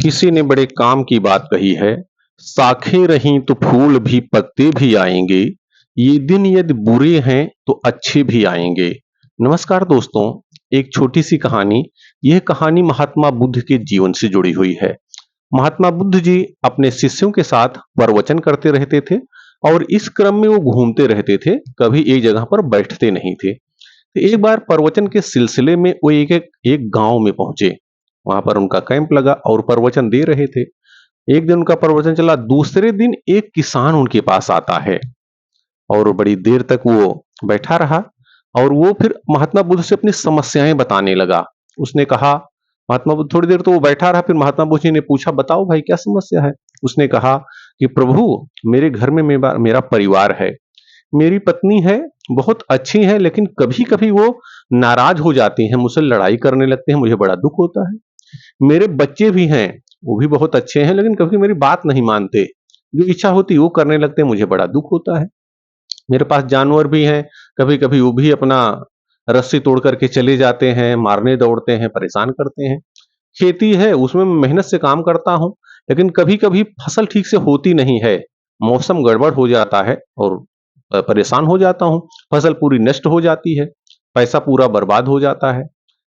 किसी ने बड़े काम की बात कही है, साखें रहीं तो फूल भी पत्ते भी आएंगे, ये दिन यदि बुरे हैं तो अच्छे भी आएंगे। नमस्कार दोस्तों, एक छोटी सी कहानी। यह कहानी महात्मा बुद्ध के जीवन से जुड़ी हुई है। महात्मा बुद्ध जी अपने शिष्यों के साथ प्रवचन करते रहते थे और इस क्रम में वो घूमते रहते थे, कभी एक जगह पर बैठते नहीं थे। तो एक बार प्रवचन के सिलसिले में वो एक गांव में पहुंचे। वहां पर उनका कैंप लगा और प्रवचन दे रहे थे। एक दिन उनका प्रवचन चला, दूसरे दिन एक किसान उनके पास आता है और बड़ी देर तक वो बैठा रहा और वो फिर महात्मा बुद्ध से अपनी समस्याएं बताने लगा। उसने कहा, महात्मा बुद्ध थोड़ी देर तो वो बैठा रहा, फिर महात्मा बुद्ध जी ने पूछा, बताओ भाई क्या समस्या है। उसने कहा कि प्रभु, मेरे घर में मेरा परिवार है, मेरी पत्नी है, बहुत अच्छी है, लेकिन कभी कभी वो नाराज हो जाती हैं, मुझसे लड़ाई करने लगते हैं, मुझे बड़ा दुख होता है। मेरे बच्चे भी हैं, वो भी बहुत अच्छे हैं, लेकिन कभी मेरी बात नहीं मानते, जो इच्छा होती वो करने लगते हैं, मुझे बड़ा दुख होता है। मेरे पास जानवर भी हैं, कभी कभी वो भी अपना रस्सी तोड़ करके चले जाते हैं, मारने दौड़ते हैं, परेशान करते हैं। खेती है, उसमें मैं मेहनत से काम करता हूं, लेकिन कभी कभी फसल ठीक से होती नहीं है, मौसम गड़बड़ हो जाता है और परेशान हो जाता हूं, फसल पूरी नष्ट हो जाती है, पैसा पूरा बर्बाद हो जाता है।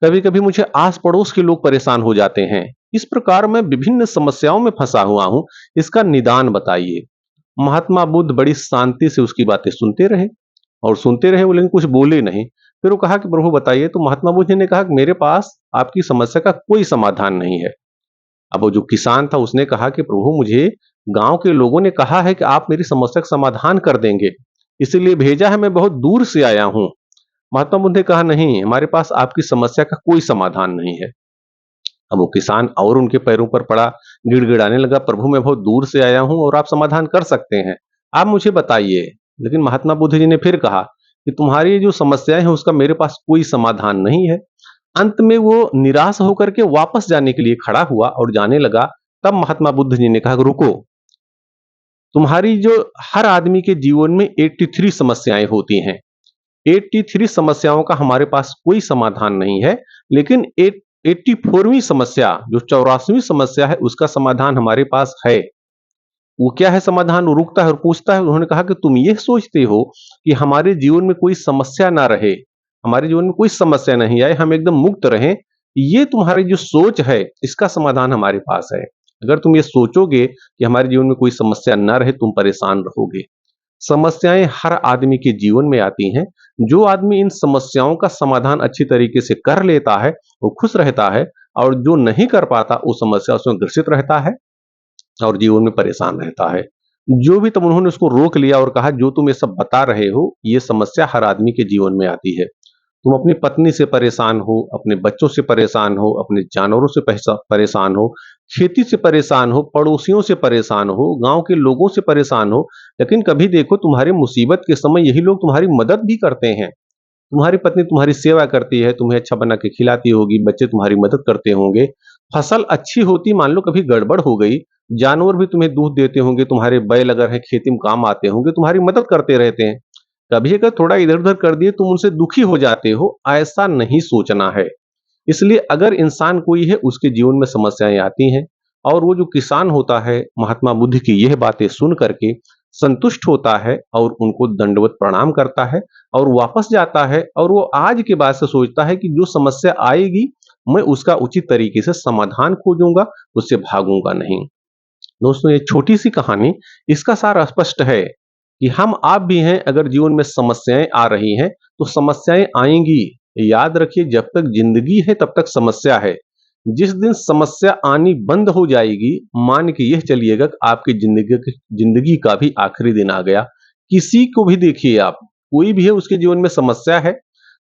कभी कभी मुझे आस पड़ोस के लोग परेशान हो जाते हैं। इस प्रकार मैं विभिन्न समस्याओं में फंसा हुआ हूं, इसका निदान बताइए। महात्मा बुद्ध बड़ी शांति से उसकी बातें सुनते रहे और सुनते रहे वो, लेकिन कुछ बोले नहीं। फिर वो कहा कि प्रभु बताइए। तो महात्मा बुद्ध ने कहा कि मेरे पास आपकी समस्या का कोई समाधान नहीं है। अब वो जो किसान था उसने कहा कि प्रभु, मुझे गांव के लोगों ने कहा है कि आप मेरी समस्या का समाधान कर देंगे, इसीलिए भेजा है, मैं बहुत दूर से आया हूं। महात्मा बुद्ध ने कहा, नहीं, हमारे पास आपकी समस्या का कोई समाधान नहीं है। अब वो किसान और उनके पैरों पर पड़ा, गिड़गिड़ाने लगा, प्रभु मैं बहुत दूर से आया हूं और आप समाधान कर सकते हैं, आप मुझे बताइए। लेकिन महात्मा बुद्ध जी ने फिर कहा कि तुम्हारी जो समस्याएं हैं उसका मेरे पास कोई समाधान नहीं है। अंत में वो निराश होकर के वापस जाने के लिए खड़ा हुआ और जाने लगा। तब महात्मा बुद्ध जी ने कहा, रुको, तुम्हारी जो हर आदमी के जीवन में 83 समस्याएं होती हैं, 83 समस्याओं का हमारे पास कोई समाधान नहीं है, लेकिन 84वीं समस्या, जो 84वीं समस्या है, उसका समाधान हमारे पास है। वो क्या है समाधान? वो रुकता है और पूछता है। उन्होंने कहा कि तुम ये सोचते हो कि हमारे जीवन में कोई समस्या ना रहे, हमारे जीवन में कोई समस्या नहीं आए, हम एकदम मुक्त रहें, ये तुम्हारी जो सोच है, इसका समाधान हमारे पास है। अगर तुम ये सोचोगे कि हमारे जीवन में कोई समस्या ना रहे, तुम परेशान रहोगे। समस्याएं हर आदमी के जीवन में आती हैं। जो आदमी इन समस्याओं का समाधान अच्छी तरीके से कर लेता है, वो खुश रहता है, और जो नहीं कर पाता, वो समस्या उसमें ग्रसित रहता है और जीवन में परेशान रहता है। जो भी, तब उन्होंने उसको रोक लिया और कहा, जो तुम ये सब बता रहे हो, ये समस्या हर आदमी के जीवन में आती है। तुम अपनी पत्नी से परेशान हो, अपने बच्चों से परेशान हो, अपने जानवरों से परेशान हो, खेती से परेशान हो, पड़ोसियों से परेशान हो, गांव के लोगों से परेशान हो, लेकिन कभी देखो तुम्हारी मुसीबत के समय यही लोग तुम्हारी मदद भी करते हैं। तुम्हारी पत्नी तुम्हारी सेवा करती है, तुम्हें अच्छा बना के खिलाती होगी, बच्चे तुम्हारी मदद करते होंगे, फसल अच्छी होती, मान लो कभी गड़बड़ हो गई, जानवर भी तुम्हें दूध देते होंगे, तुम्हारे बैल अगर है खेती में काम आते होंगे, तुम्हारी मदद करते रहते हैं। कभी अगर थोड़ा इधर उधर कर दिए, तुम उनसे दुखी हो जाते हो, ऐसा नहीं सोचना है। इसलिए अगर इंसान कोई है, उसके जीवन में समस्याएं आती हैं, और वो जो किसान होता है, महात्मा बुद्ध की यह बातें सुन करके संतुष्ट होता है और उनको दंडवत प्रणाम करता है और वापस जाता है, और वो आज के बाद से सोचता है कि जो समस्या आएगी, मैं उसका उचित तरीके से समाधान खोजूंगा, उससे भागूंगा नहीं। दोस्तों, ये छोटी सी कहानी, इसका सार स्पष्ट है कि हम आप भी हैं, अगर जीवन में समस्याएं आ रही हैं तो समस्याएं आएंगी। याद रखिए, जब तक जिंदगी है तब तक समस्या है। जिस दिन समस्या आनी बंद हो जाएगी, मान के यह चलिएगा कि आपकी जिंदगी का भी आखिरी दिन आ गया। किसी को भी देखिए आप, कोई भी है, उसके जीवन में समस्या है,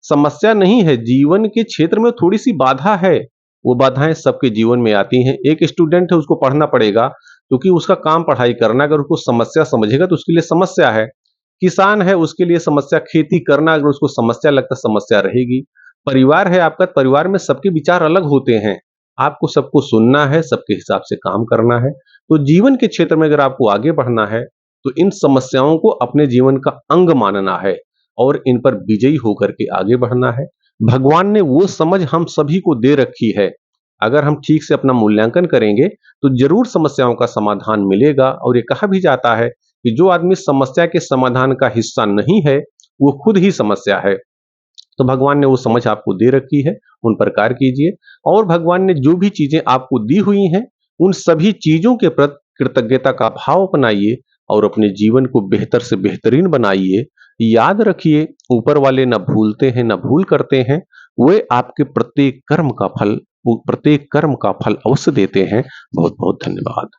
समस्या नहीं है, जीवन के क्षेत्र में थोड़ी सी बाधा है। वो बाधाएं सबके जीवन में आती हैं। एक स्टूडेंट है, उसको पढ़ना पड़ेगा क्योंकि उसका काम पढ़ाई करना, अगर उसको समस्या समझेगा तो उसके लिए समस्या है। किसान है, उसके लिए समस्या खेती करना, अगर उसको समस्या लगता, समस्या रहेगी। परिवार है आपका, परिवार में सबके विचार अलग होते हैं, आपको सबको सुनना है, सबके हिसाब से काम करना है। तो जीवन के क्षेत्र में अगर आपको आगे बढ़ना है, तो इन समस्याओं को अपने जीवन का अंग मानना है और इन पर विजयी होकर के आगे बढ़ना है। भगवान ने वो समझ हम सभी को दे रखी है। अगर हम ठीक से अपना मूल्यांकन करेंगे तो जरूर समस्याओं का समाधान मिलेगा। और ये कहा भी जाता है कि जो आदमी समस्या के समाधान का हिस्सा नहीं है वो खुद ही समस्या है। तो भगवान ने वो समझ आपको दे रखी है, उन पर कार्य कीजिए। और भगवान ने जो भी चीजें आपको दी हुई हैं उन सभी चीजों के प्रति कृतज्ञता का भाव अपनाइए और अपने जीवन को बेहतर से बेहतरीन बनाइए। याद रखिए, ऊपर वाले न भूलते हैं न भूल करते हैं, वे आपके प्रत्येक कर्म का फल अवश्य देते हैं। बहुत बहुत धन्यवाद।